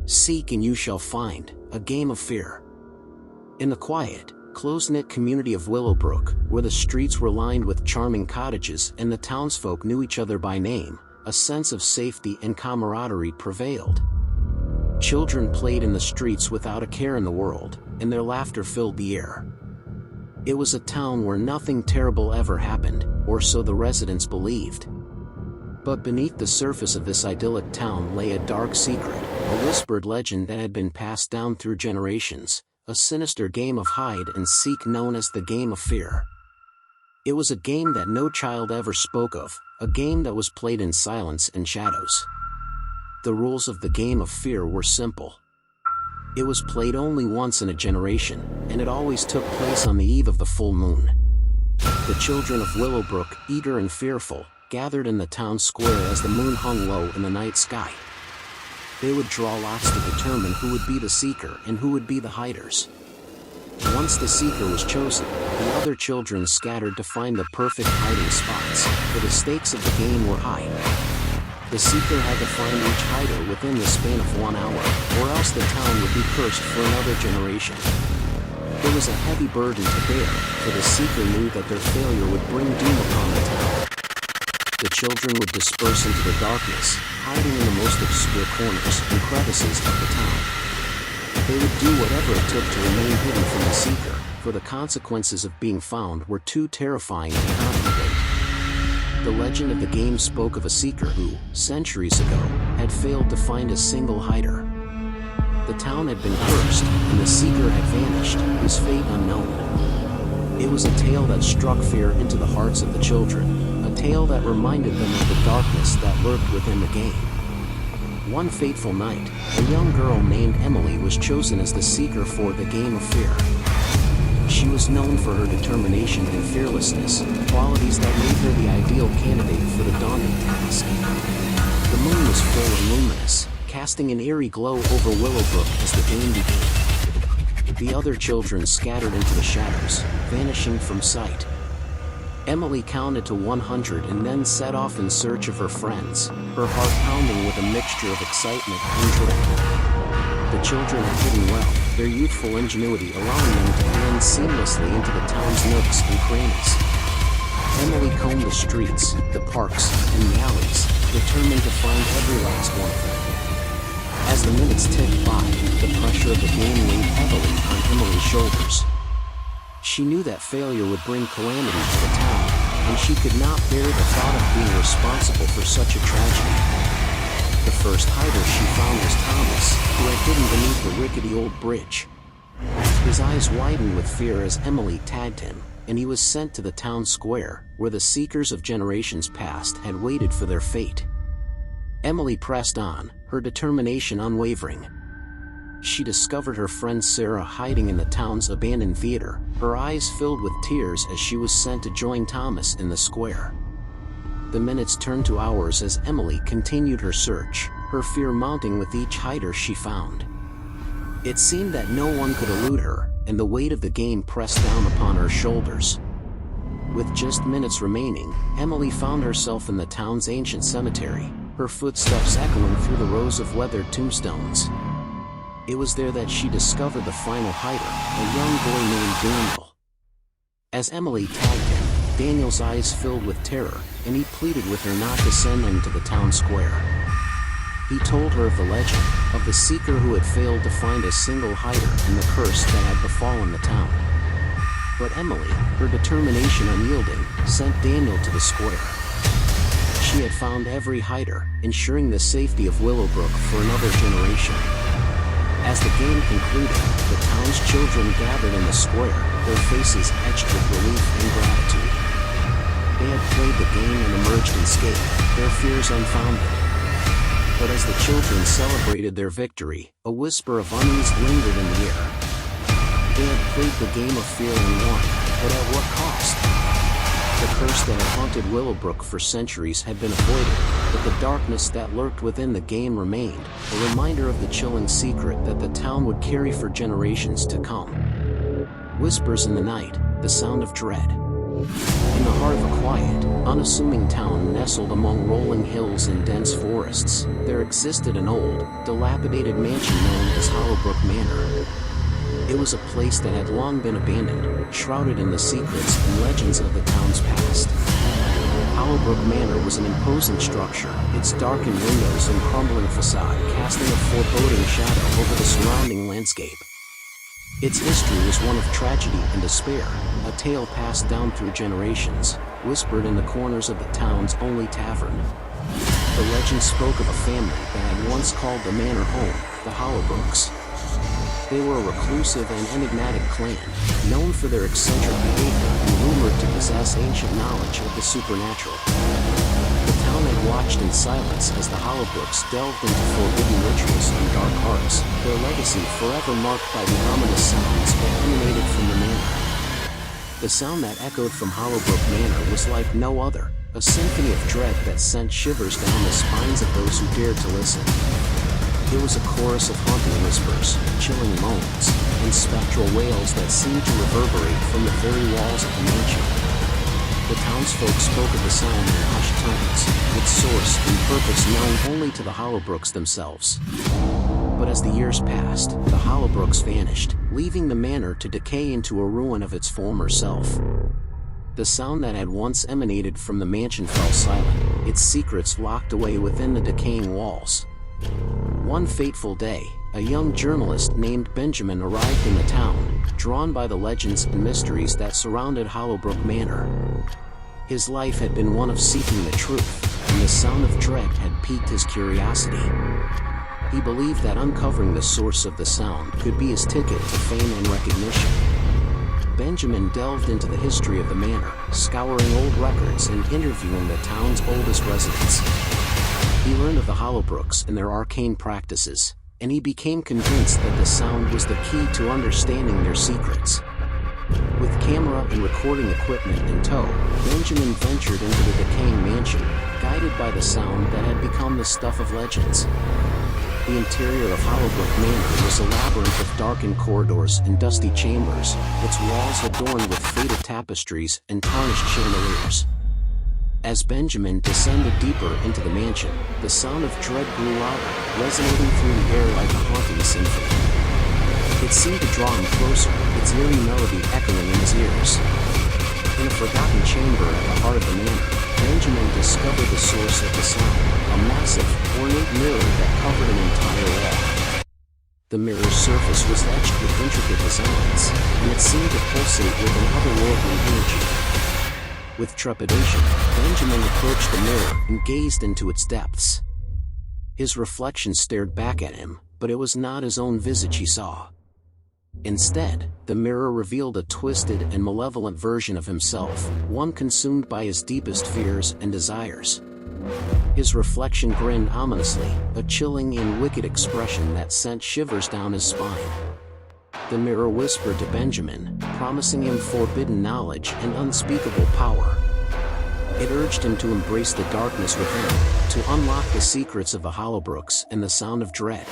Seek and you shall find, a game of fear. In the quiet, close-knit community of Willowbrook, where the streets were lined with charming cottages and the townsfolk knew each other by name, a sense of safety and camaraderie prevailed. Children played in the streets without a care in the world, and their laughter filled the air. It was a town where nothing terrible ever happened, or so the residents believed. But beneath the surface of this idyllic town lay a dark secret, a whispered legend that had been passed down through generations, a sinister game of hide and seek known as the Game of Fear. It was a game that no child ever spoke of, a game that was played in silence and shadows. The rules of the Game of Fear were simple. It was played only once in a generation, and it always took place on the eve of the full moon. The children of Willowbrook, eager and fearful, gathered in the town square as the moon hung low in the night sky. They would draw lots to determine who would be the seeker and who would be the hiders. Once the seeker was chosen, the other children scattered to find the perfect hiding spots, for the stakes of the game were high. The seeker had to find each hider within the span of 1 hour, or else the town would be cursed for another generation. It was a heavy burden to bear, for the seeker knew that their failure would bring doom upon the town. The children would disperse into the darkness, hiding in the most obscure corners and crevices of the town. They would do whatever it took to remain hidden from the seeker, for the consequences of being found were too terrifying to contemplate. The legend of the game spoke of a seeker who, centuries ago, had failed to find a single hider. The town had been cursed, and the seeker had vanished, his fate unknown. It was a tale that struck fear into the hearts of the children, a tale that reminded them of the darkness that lurked within the game. One fateful night, a young girl named Emily was chosen as the seeker for the Game of Fear. She was known for her determination and fearlessness, qualities that made her the ideal candidate for the daunting task. The moon was full and luminous, casting an eerie glow over Willowbrook as the game began. The other children scattered into the shadows, vanishing from sight. Emily counted to 100 and then set off in search of her friends, her heart pounding with a mixture of excitement and dread. The children had hidden well, their youthful ingenuity allowing them to blend seamlessly into the town's nooks and crannies. Emily combed the streets, the parks, and the alleys, determined to find every last one of them. As the minutes ticked by, the pressure of the game weighed heavily on Emily's shoulders. She knew that failure would bring calamity to the town, and she could not bear the thought of being responsible for such a tragedy. The first hider she found was Thomas, who had hidden beneath the rickety old bridge. His eyes widened with fear as Emily tagged him, and he was sent to the town square, where the seekers of generations past had waited for their fate. Emily pressed on, her determination unwavering. She discovered her friend Sarah hiding in the town's abandoned theater, her eyes filled with tears as she was sent to join Thomas in the square. The minutes turned to hours as Emily continued her search, her fear mounting with each hider she found. It seemed that no one could elude her, and the weight of the game pressed down upon her shoulders. With just minutes remaining, Emily found herself in the town's ancient cemetery, her footsteps echoing through the rows of weathered tombstones. It was there that she discovered the final hider, a young boy named Daniel. As Emily tagged him, Daniel's eyes filled with terror, and he pleaded with her not to send him to the town square. He told her of the legend, of the seeker who had failed to find a single hider and the curse that had befallen the town. But Emily, her determination unyielding, sent Daniel to the square. She had found every hider, ensuring the safety of Willowbrook for another generation. As the game concluded, the town's children gathered in the square, their faces etched with relief and gratitude. They had played the game and emerged unscathed, their fears unfounded. But as the children celebrated their victory, a whisper of unease lingered in the air. They had played the Game of Fear and won, but at what cost? The curse that had haunted Willowbrook for centuries had been avoided, but the darkness that lurked within the game remained, a reminder of the chilling secret that the town would carry for generations to come. Whispers in the night, the sound of dread. In the heart of a quiet, unassuming town nestled among rolling hills and dense forests, there existed an old, dilapidated mansion known as Hollowbrook Manor. It was a place that had long been abandoned, shrouded in the secrets and legends of the town's past. Hollowbrook Manor was an imposing structure, its darkened windows and crumbling facade casting a foreboding shadow over the surrounding landscape. Its history was one of tragedy and despair, a tale passed down through generations, whispered in the corners of the town's only tavern. The legend spoke of a family that had once called the manor home, the Hollowbrooks. They were a reclusive and enigmatic clan, known for their eccentric behavior and rumored to possess ancient knowledge of the supernatural. The town had watched in silence as the Hollowbrooks delved into forbidden rituals and dark arts, their legacy forever marked by the ominous sounds that emanated from the manor. The sound that echoed from Hollowbrook Manor was like no other, a symphony of dread that sent shivers down the spines of those who dared to listen. It was a chorus of haunting whispers, chilling moans, and spectral wails that seemed to reverberate from the very walls of the mansion. The townsfolk spoke of the sound in hushed tones, its source and purpose known only to the Hollowbrooks themselves. But as the years passed, the Hollowbrooks vanished, leaving the manor to decay into a ruin of its former self. The sound that had once emanated from the mansion fell silent, its secrets locked away within the decaying walls. One fateful day, a young journalist named Benjamin arrived in the town, drawn by the legends and mysteries that surrounded Hollowbrook Manor. His life had been one of seeking the truth, and the sound of dread had piqued his curiosity. He believed that uncovering the source of the sound could be his ticket to fame and recognition. Benjamin delved into the history of the manor, scouring old records and interviewing the town's oldest residents. He learned of the Hollowbrooks and their arcane practices, and he became convinced that the sound was the key to understanding their secrets. With camera and recording equipment in tow, Benjamin ventured into the decaying mansion, guided by the sound that had become the stuff of legends. The interior of Hollowbrook Manor was a labyrinth of darkened corridors and dusty chambers, its walls adorned with faded tapestries and tarnished chandeliers. As Benjamin descended deeper into the mansion, the sound of dread grew louder, resonating through the air like a haunting symphony. It seemed to draw him closer, its eerie melody echoing in his ears. In a forgotten chamber at the heart of the manor, Benjamin discovered the source of the sound, a massive, ornate mirror that covered an entire wall. The mirror's surface was etched with intricate designs, and it seemed to pulsate with an otherworldly energy. With trepidation, Benjamin approached the mirror and gazed into its depths. His reflection stared back at him, but it was not his own visage he saw. Instead, the mirror revealed a twisted and malevolent version of himself, one consumed by his deepest fears and desires. His reflection grinned ominously, a chilling and wicked expression that sent shivers down his spine. The mirror whispered to Benjamin, promising him forbidden knowledge and unspeakable power. It urged him to embrace the darkness within, to unlock the secrets of the Hollowbrooks and the sound of dread.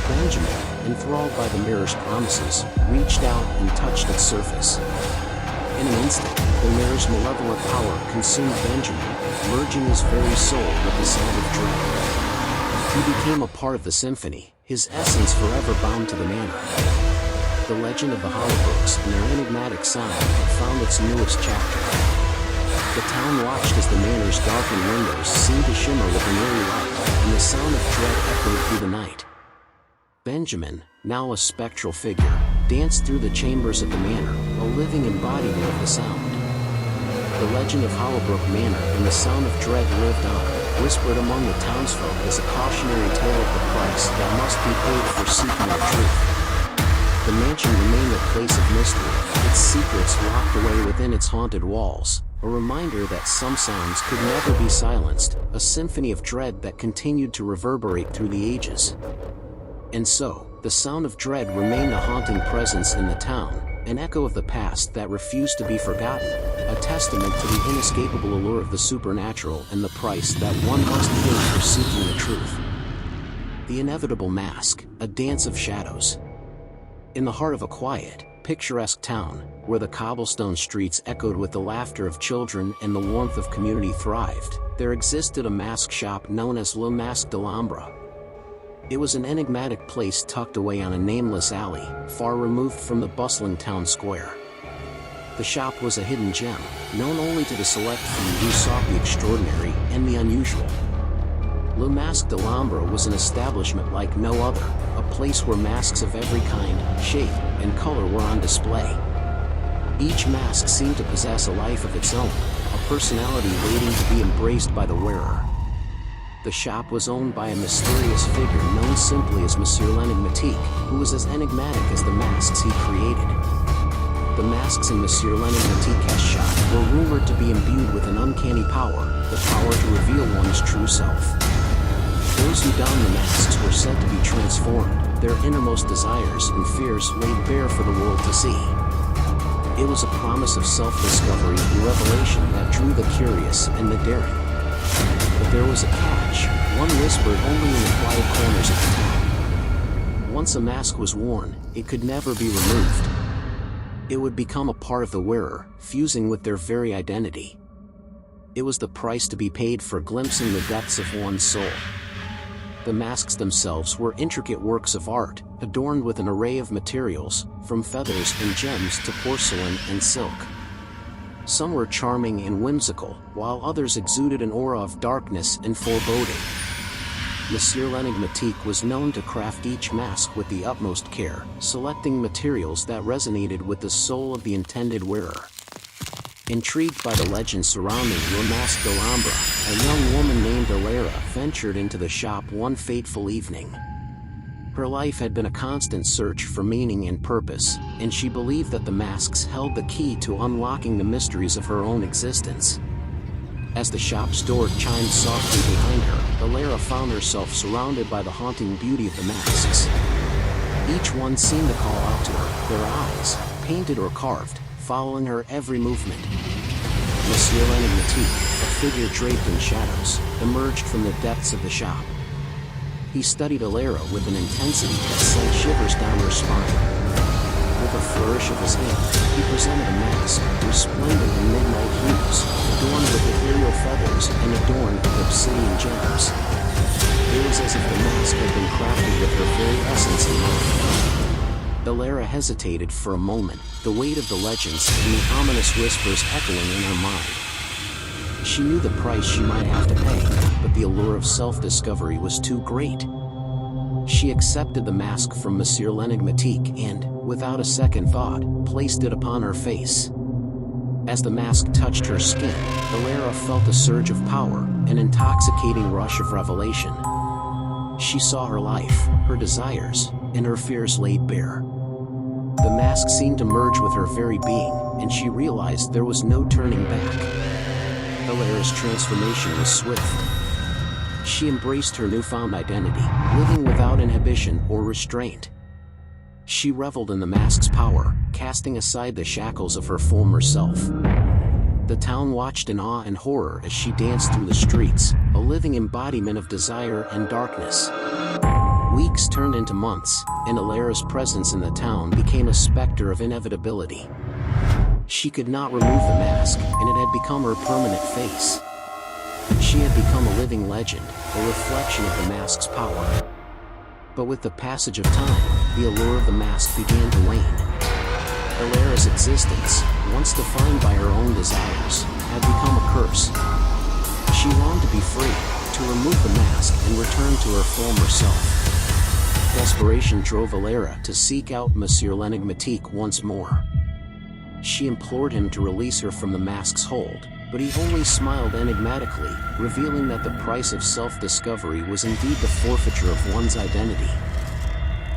Benjamin, enthralled by the mirror's promises, reached out and touched its surface. In an instant, the mirror's malevolent power consumed Benjamin, merging his very soul with the sound of dread. He became a part of the symphony, his essence forever bound to the manor. The legend of the Hollowbrooks and their enigmatic sound had found its newest chapter. The town watched as the manor's darkened windows seemed to shimmer with an eerie light, and the sound of dread echoed through the night. Benjamin, now a spectral figure, danced through the chambers of the manor, a living embodiment of the sound. The legend of Hollowbrook Manor and the sound of dread lived on, whispered among the townsfolk as a cautionary tale of the price that must be paid for seeking the truth. The mansion remained a place of mystery, its secrets locked away within its haunted walls, a reminder that some sounds could never be silenced, a symphony of dread that continued to reverberate through the ages. And so, the sound of dread remained a haunting presence in the town, an echo of the past that refused to be forgotten, a testament to the inescapable allure of the supernatural and the price that one must pay for seeking the truth. The inevitable mask, a dance of shadows. In the heart of a quiet, picturesque town, where the cobblestone streets echoed with the laughter of children and the warmth of community thrived, there existed a mask shop known as Le Masque de l'Ombre. It was an enigmatic place tucked away on a nameless alley, far removed from the bustling town square. The shop was a hidden gem, known only to the select few who sought the extraordinary and the unusual. Le Masque de l'Ombre was an establishment like no other, a place where masks of every kind, shape, and color were on display. Each mask seemed to possess a life of its own, a personality waiting to be embraced by the wearer. The shop was owned by a mysterious figure known simply as Monsieur l'Enigmatique, who was as enigmatic as the masks he created. The masks in Monsieur l'Enigmatique's shop were rumored to be imbued with an uncanny power, the power to reveal one's true self. Those who donned the masks were said to be transformed, their innermost desires and fears laid bare for the world to see. It was a promise of self-discovery and revelation that drew the curious and the daring. But there was a catch, one whispered only in the quiet corners of the town. Once a mask was worn, it could never be removed. It would become a part of the wearer, fusing with their very identity. It was the price to be paid for glimpsing the depths of one's soul. The masks themselves were intricate works of art, adorned with an array of materials, from feathers and gems to porcelain and silk. Some were charming and whimsical, while others exuded an aura of darkness and foreboding. Monsieur l'Enigmatique was known to craft each mask with the utmost care, selecting materials that resonated with the soul of the intended wearer. Intrigued by the legend surrounding Le Masque de l'Ombre, a young woman named Allure ventured into the shop one fateful evening. Her life had been a constant search for meaning and purpose, and she believed that the masks held the key to unlocking the mysteries of her own existence. As the shop's door chimed softly behind her, Allure found herself surrounded by the haunting beauty of the masks. Each one seemed to call out to her, their eyes, painted or carved, following her every movement. Monsieur l'Enigmatique, a figure draped in shadows, emerged from the depths of the shop. He studied Allure with an intensity that sent shivers down her spine. With a flourish of his hand, he presented a mask, resplendent in midnight hues, adorned with ethereal feathers and adorned with obsidian gems. It was as if the mask had been crafted with her very essence in mind. Allure hesitated for a moment, the weight of the legends and the ominous whispers echoing in her mind. She knew the price she might have to pay, but the allure of self-discovery was too great. She accepted the mask from Monsieur l'Enigmatique and, without a second thought, placed it upon her face. As the mask touched her skin, Allure felt a surge of power, an intoxicating rush of revelation. She saw her life, her desires, and her fears laid bare. The mask seemed to merge with her very being, and she realized there was no turning back. Allure's transformation was swift. She embraced her newfound identity, living without inhibition or restraint. She reveled in the mask's power, casting aside the shackles of her former self. The town watched in awe and horror as she danced through the streets, a living embodiment of desire and darkness. Weeks turned into months, and Allure's presence in the town became a specter of inevitability. She could not remove the mask, and it had become her permanent face. She had become a living legend, a reflection of the mask's power. But with the passage of time, the allure of the mask began to wane. Allure's existence, once defined by her own desires, had become a curse. She longed to be free, to remove the mask and return to her former self. Desperation drove Allure to seek out Monsieur l'Enigmatique once more. She implored him to release her from the mask's hold, but he only smiled enigmatically, revealing that the price of self-discovery was indeed the forfeiture of one's identity.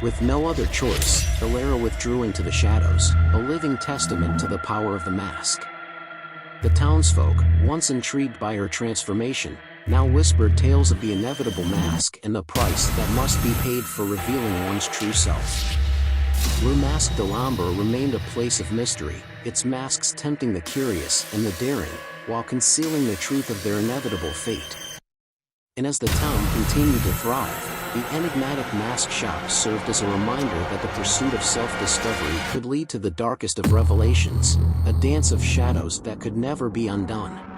With no other choice, Allure withdrew into the shadows, a living testament to the power of the mask. The townsfolk, once intrigued by her transformation, now whispered tales of the inevitable mask and the price that must be paid for revealing one's true self. Le Masque de l'Ombre remained a place of mystery, its masks tempting the curious and the daring, while concealing the truth of their inevitable fate. And as the town continued to thrive, The enigmatic mask shop served as a reminder that the pursuit of self-discovery could lead to the darkest of revelations, a dance of shadows that could never be undone.